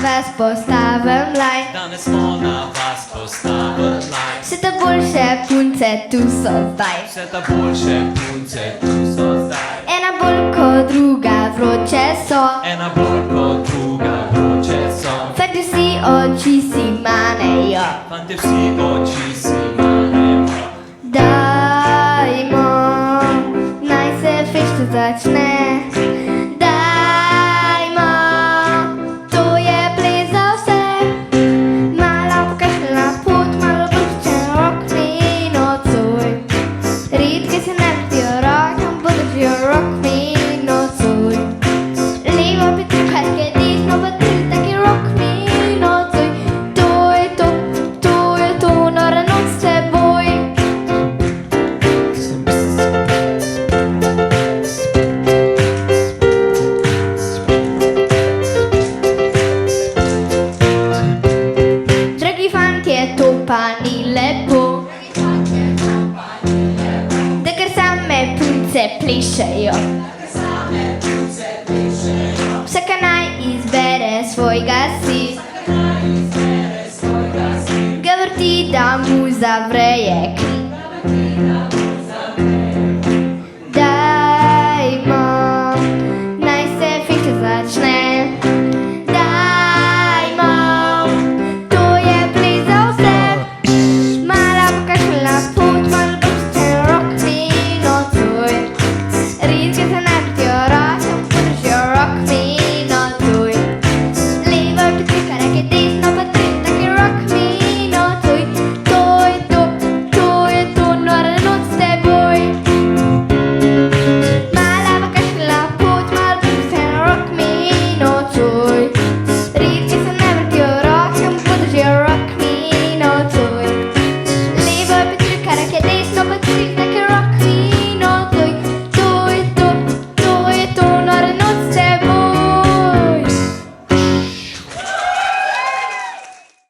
vas postavim laj. Danes smo na vas postavili laj. Vse te boljše punce tu so zdaj. Vse ta boljše punce tu so zdaj. Ena bolj kot druga vroče so. Ena bolj kot druga vroče so. Fantje vsi oči si manejo. Fantje vsi oči si manejo. Dajmo, naj se fešta začne. Dajmo, to je ples za vse. Malo pokašljena pot, malo puščen rok mi nocoj. Redke se ne vrtijo rokam, podržijo rok mi nocoj. Levo pritrkajke, desno pa taki rok mi nocoj. To je to, nora noc s teboj. Dragi fantje, to pa ni lepo, da kar same punce plešejo. Vsaka naj izbere svojega si, ga vrti, da mu zavreje